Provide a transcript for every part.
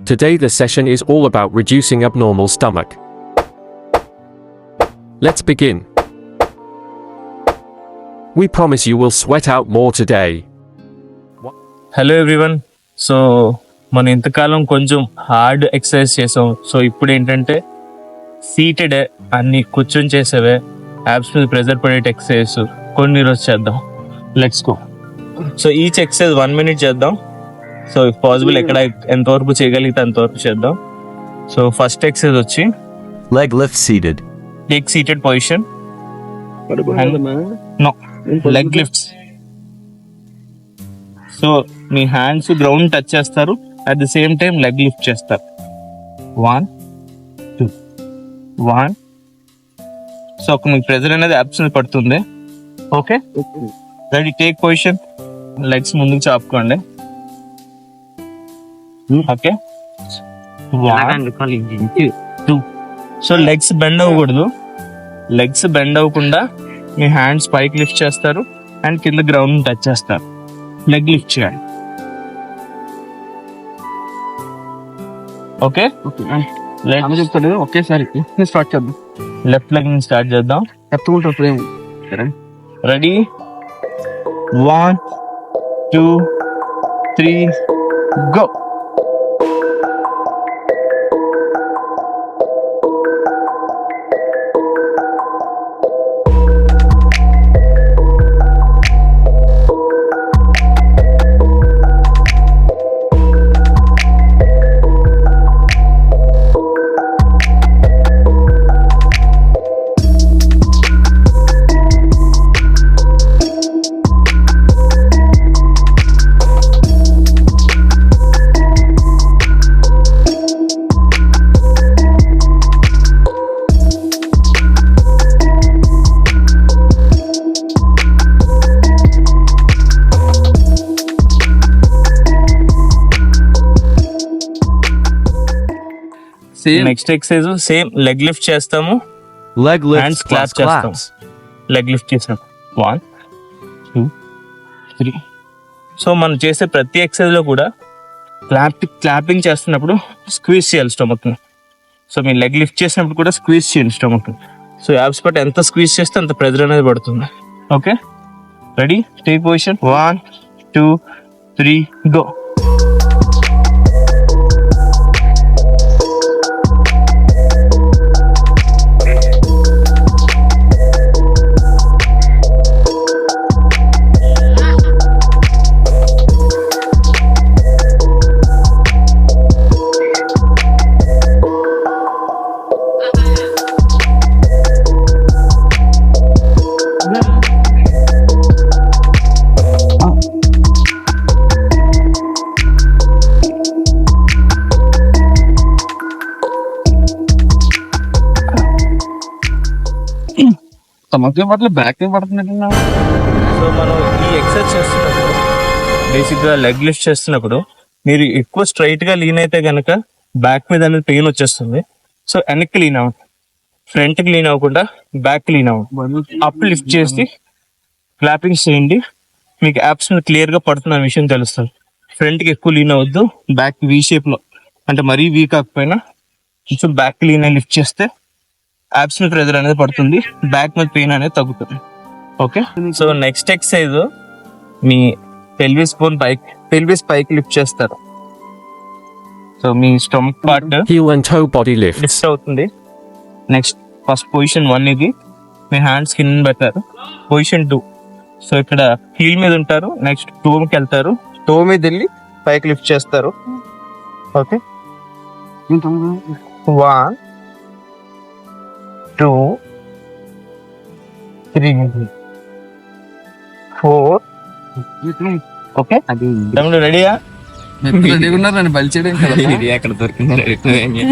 Today the session is all about reducing abnormal stomach. Let's begin. We promise you will sweat out more today. Hello everyone. So మనం ఇంతకాలం కొంచెం hard exercise చేసాం. So ఇప్పుడు ఏంటంటే seated అన్ని కూర్చొని చేసేవే యాబ్స్ మీద ప్రెజర్ పడేట ఎక్సర్సైజ్ కొన్ని రోజు చేద్దాం. Let's go. So each exercise 1 minute చేద్దాం. సో ఇఫ్ పాసిబుల్ ఎక్కడ ఎంతవరకు చేయగలిగితే అంతవరకు చేద్దాం. సో ఫస్ట్ ఎక్సర్సైజ్ వచ్చి Leg lift seated. Take seated position. No, leg lifts. So మీ హ్యాండ్స్ గ్రౌండ్ టచ్ చేస్తారు, at the same time leg lift చేస్తారు. 1 2 1. సో ఒక మీకు ప్రెజర్ అనేది యాబ్స్ మీద పడుతుంది. Okay, ready, take position. Legs ముందుకు చాపుకోండి. ఓకే, 1 2. సో లెగ్స్ బెండ్ అవ్వకూడదు. లెగ్స్ బెండ్ అవ్వకుండా మీ హ్యాండ్స్ పైకి లిఫ్ట్ చేస్తారు అండ్ కింద గ్రౌండ్ టచ్ చేస్తారు. లెగ్ లిఫ్ట్ చేయండి. ఓకే, చెప్తాడు. ఒకేసారి స్టార్ట్ చేద్దాం. లెఫ్ట్ లెగ్ నుంచి స్టార్ట్ చేద్దాం. చెప్తుంటాడు. Ready, 1 2 3 go. Next exercise same leg lift చేస్తాము. Leg hands lift clap plus చేస్తాం. claps. లెగ్ లిఫ్ట్ చేసాం. 1 2 3. సో మనం చేసే ప్రతి ఎక్సర్సైజ్ లో కూడా క్లాపింగ్ చేస్తున్నప్పుడు స్క్వీజ్ చేయాలి స్టమక్ ని. సో మీరు లెగ్ లిఫ్ట్ చేసినప్పుడు కూడా స్క్వీజ్ చేయండి స్టమక్ ని. సో యాబ్స్ పట్టి ఎంత స్క్వీజ్ చేస్తే అంత ప్రెజర్ అనేది పడుతుంది. Okay, ready, take position. 1 2 3 go. తమకే పట్ల బ్యాక్ పడుతున్నట్టు. సో మనం ఈ ఎక్సర్సైజ్ చేస్తున్నప్పుడు బేసిక్ గా లెగ్ లిఫ్ట్ చేస్తున్నప్పుడు మీరు ఎక్కువ స్ట్రైట్ గా లీన్ అయితే గనక బ్యాక్ మీద అనేది పెయిన్ వచ్చేస్తుంది. సో వెనక్కి లీన్ అవ్వండి, ఫ్రంట్ కి లీన్ అవ్వకుండా బ్యాక్ లీన్ అవ్వండి. అప్ లిఫ్ట్ చేసి క్లాపింగ్ చేయండి. మీకు యాప్స్ మీద క్లియర్ గా పడుతున్న విషయం తెలుస్తుంది. ఫ్రంట్ కి ఎక్కువ లీన్ అవ్వద్దు, బ్యాక్ వీ షేప్ లో, అంటే మరీ వీ కాకపోయినా కొంచెం బ్యాక్ లీన్ అయి లిఫ్ట్ చేస్తే యాప్స్ మీద ప్రెజర్ అనేది పడుతుంది, బ్యాక్ మీద పెయిన్ అనేది తగ్గుతుంది. ఓకే, సో నెక్స్ట్ ఎక్సర్సైజ్ మీ పెల్విస్ పైకి లిఫ్ట్ చేస్తారు. So me stomach part Heel and toe body lifts. Lift అవుతుంది. నెక్స్ట్ ఫస్ట్ పొజిషన్ 1 ఇది. మీ హ్యాండ్స్ కింద పెడతారు. పొజిషన్ 2. సో ఇక్కడ హీల్ మీద ఉంటారు. నెక్స్ట్ టోకి వెళ్తారు. టో మీద వెళ్ళి పైకి లిఫ్ట్ చేస్తారు. ఓకే, 1 2 3 4. ఓకే, తమ్ముడు రెడీయా? నన్ను బలి చేయడం ఎక్కడ దొరికింది?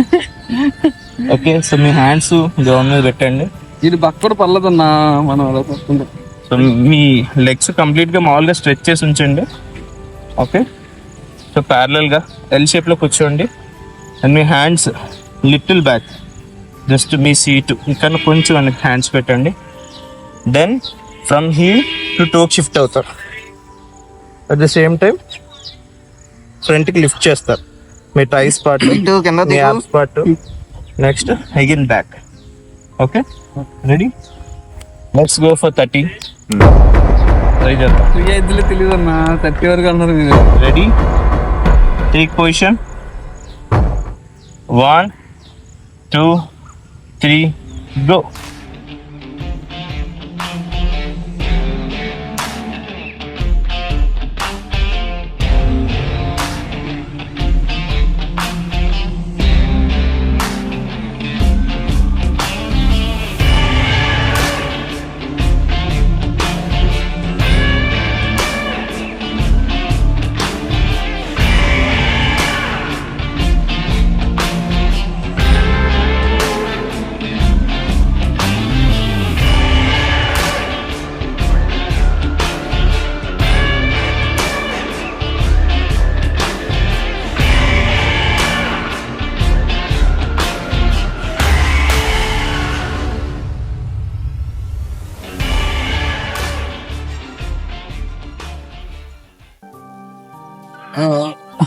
ఓకే, సో మీ హ్యాండ్స్ గ్రౌండ్ మీద పెట్టండి. ఇది బక్కడ పర్లేదన్నా మనం అలా పడుతుంది. సో మీ లెగ్స్ కంప్లీట్ గా మామూలుగా స్ట్రెచ్ చేసి ఉంచండి. ఓకే, సో ప్యారలల్ గా ఎల్ షేప్ లో కూర్చోండి. అండ్ మీ హ్యాండ్స్ లిటిల్ బ్యాక్, జస్ట్ మీ సీట్ ఇక్కడ కొంచెం హ్యాండ్స్ పెట్టండి. Then from heel to toe shift అవుతారు. అట్ ద సేమ్ టైం ఫ్రంట్కి లిఫ్ట్ చేస్తారు. మీ థైస్ పార్ట్, మీ hips part. Next again back. Okay, ready? Let's go for 30. Try చేద్దాం. 3 తెలియదు అన్న, 30 వరకు అన్నారు మీరు. రెడీ? Take position. 1 2 3 గో.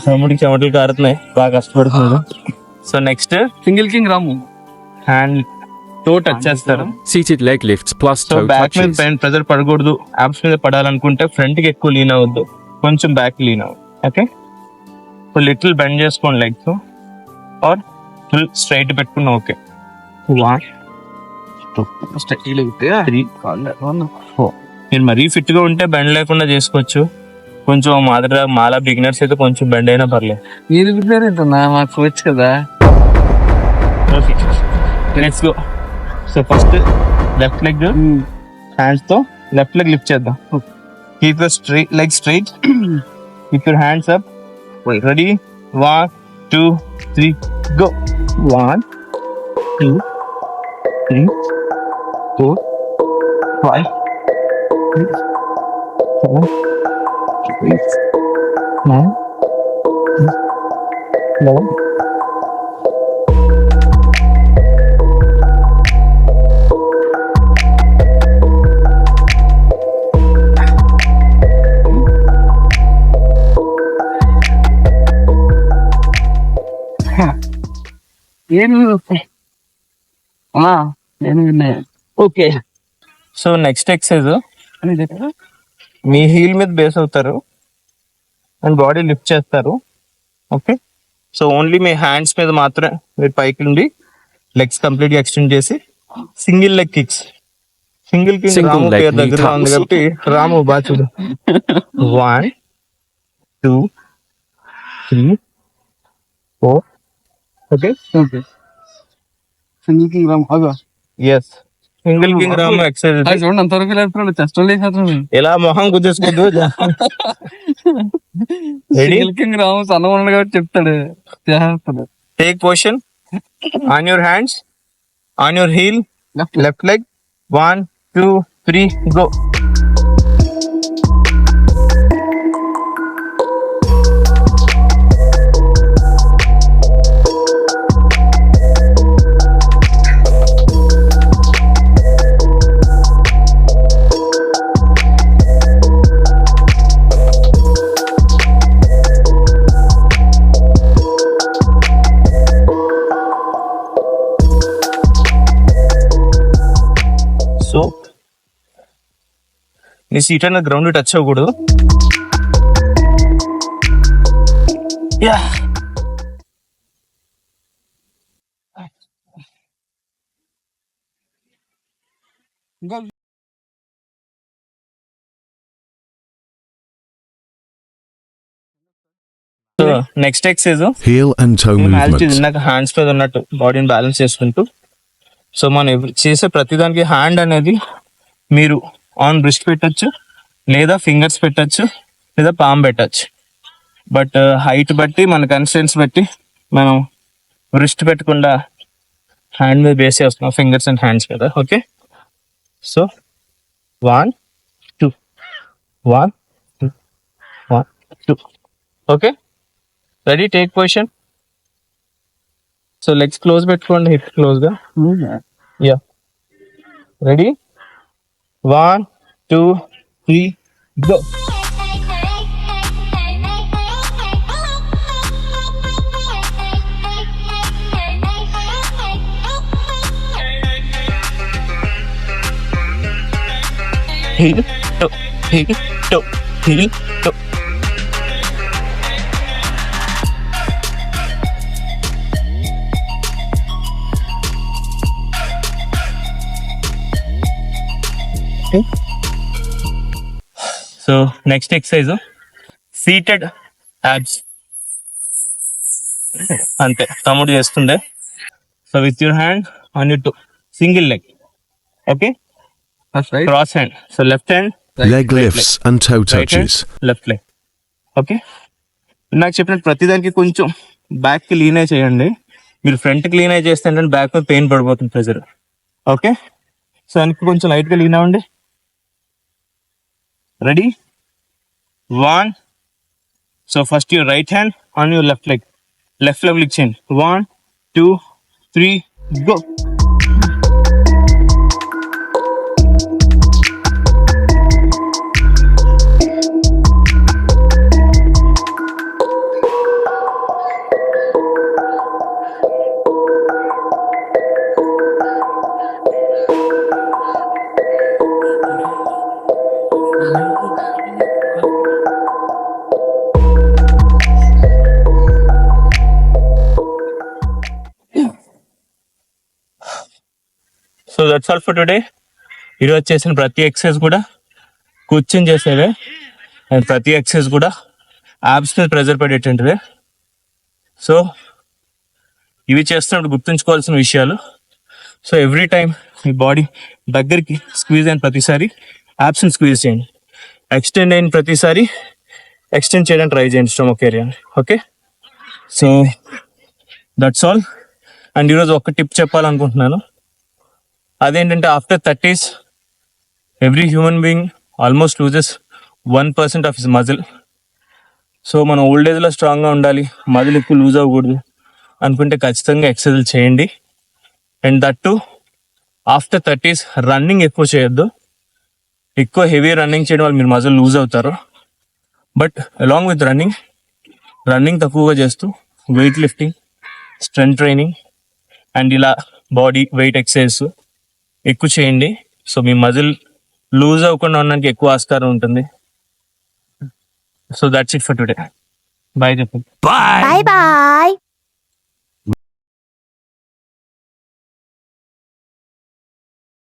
తమ్ముడికి చెమటలు కారుతున్నాయి, బాగా కష్టపడుతున్నాడు. సో నెక్స్ట్ సింగిల్ కింగ్ రాము. హ్యాండ్ టో టచ్ చేస్తారు. Seated leg lifts plus so toe back మీద touches. పైన ప్రెజర్ పడకూడదు, యాప్స్ మీద పడాలనుకుంటే ఫ్రంట్ కి ఎక్కువ లీన్ అవ్వద్దు, కొంచెం బ్యాక్ లీన్ అవ్వదు. ఓకే, సో లిటిల్ బెండ్ చేసుకోండి లెగ్స్, ఆర్ ఫుల్ స్ట్రైట్ పెట్టుకున్నా. ఓకే, 1 2 3 4. మీరు మరీ ఫిట్ గా ఉంటే బెండ్ లేకుండా చేసుకోవచ్చు. కొంచెం మాలా బిగినర్స్ అయితే కొంచెం బెండ్ అయినా పర్లేదు. మీరు బిడ్డారు ఏంటన్నా, మాకు వచ్చు కదా. Okay, let's go. So first left leg hands తో లెఫ్ట్ లెగ్ లిఫ్ట్ చేద్దాం. Keep your straight leg straight, keep your hands up. Ready? 1 2 3 go. 1 2 3 4 5 6 7 8 9 10 11. ఏం నేను విన్నాను. ఓకే, సో నెక్స్ట్ ఎక్సర్సైజ్ మీ హీల్ మీద బేస్ అవుతారు అండ్ బాడీ లిఫ్ట్ చేస్తారు. Okay, so only మీ hands మీద మాత్రమే మీరు పైకి నుండి లెగ్స్ కంప్లీట్ గా ఎక్స్టెండ్ చేసి single leg kicks. Single kick Single రాము leg పేరు దగ్గర knee ఉంది taps. కాబట్టి రాము బాగా చూడు. 1 2 3 4. Okay, okay. Single king Ramu. అగా yes, single king Ramu exercise. అది చూడండి అంతవరకు లేకపోతే చెస్ట్ లేకపోతే ఎలా మొహం గుద్దేసుకోద్దు. రెడీ? సింగిల్ కింగ్ రాము సన్నగా ఉన్నాడు కాబట్టి చెప్తాడు, చేస్తాడు. Take position on your hands, on your heel, left leg. 1 2 3 go. So నీ సీట్ అన్న గ్రౌండ్ టచ్ అవ్వకూడదు. Yeah, so next exercise Heel and toe movements. ఇందాక హ్యాండ్స్ మీద ఉన్నట్టు బాడీని బ్యాలెన్స్ చేసుకుంటూ. సో మనం చేసే ప్రతిదానికి హ్యాండ్ అనేది మీరు ఆన్ రిస్ట్ పెట్టచ్చు, లేదా ఫింగర్స్ పెట్టచ్చు, లేదా పామ్ పెట్టచ్చు. బట్ హైట్ బట్టి మన కన్స్టెన్స్ బట్టి మనం రిస్ట్ పెట్టకుండా హ్యాండ్ మీద బేస్ చేస్తున్నాం, ఫింగర్స్ అండ్ హ్యాండ్స్ కదా. Okay, so 1 2 1 2 1 2. Okay, ready? Take position. So legs close పెట్టుకోండి, హిప్ క్లోజ్ గా. Yeah, ready? 1 2 3 go. heel, toe, heel, toe, heel, toe. Okay. So next exercise, seated abs. అంతే తమ్ముడు చేస్తుండే. So with your hand on your toe, single leg. Okay, first right cross hand. So left hand, Leg lifts and toe right hand, touches. Left leg. Okay, నాకు చెప్పినట్టు ప్రతిదానికి కొంచెం back కి lean అయి చేయండి. మీరు ఫ్రంట్ కి లీన్ అయి చేస్తే ఏంటంటే బ్యాక్ మీద పెయిన్ పడిపోతుంది, ప్రెజర్. ఓకే, సో వెనక్కి కొంచెం లైట్ గా లీన్ అవ్వండి. Ready, 1. So first your right hand on your left leg, left leg లిక్ చేయండి. 1, 2, 3, go. So that's all for today. ఈరోజు చేసిన ప్రతి ఎక్సర్సైజ్ కూడా కూర్చొని చేసేవే, అండ్ ప్రతి ఎక్సర్సైజ్ కూడా యాబ్స్ మీద ప్రెజర్ పడేటువంటివే. సో ఇవి చేస్తున్నప్పుడు గుర్తుంచుకోవాల్సిన విషయాలు. సో ఎవ్రీ టైం మీ బాడీ దగ్గరికి స్క్వీజ్ అయిన ప్రతిసారి యాబ్స్ని స్క్వీజ్ చేయండి. ఎక్స్టెండ్ అయిన ప్రతిసారి ఎక్స్టెండ్ చేయడానికి ట్రై చేయండి స్టమక్ ఏరియాని. Okay, so that's all. And ఈరోజు ఒక టిప్ చెప్పాలనుకుంటున్నాను. అదేంటంటే after 30s every human being almost loses 1% of his muscle. So మనం ఓల్డ్ ఏజ్లో స్ట్రాంగ్గా ఉండాలి, మజిల్ ఎక్కువ లూజ్ అవ్వకూడదు అనుకుంటే ఖచ్చితంగా ఎక్సర్సైజ్ చేయండి. And that to after 30s running ఎక్కువ చేయొద్దు. ఎక్కువ హెవీ రన్నింగ్ చేయడం వల్ల మీరు మజిల్ లూజ్ అవుతారు. బట్ అలాంగ్ విత్ రన్నింగ్ తక్కువగా చేస్తూ weight lifting, strength training and ఇలా బాడీ వెయిట్ ఎక్సర్సైజ్ ఎక్కువ చేయండి. సో మీ మజిల్ లూజ్ అవ్వకుండా ఉండడానికి ఎక్కువ ఆస్కారం ఉంటుంది. So that's it for today. Bye చెప్పండి. Bye bye.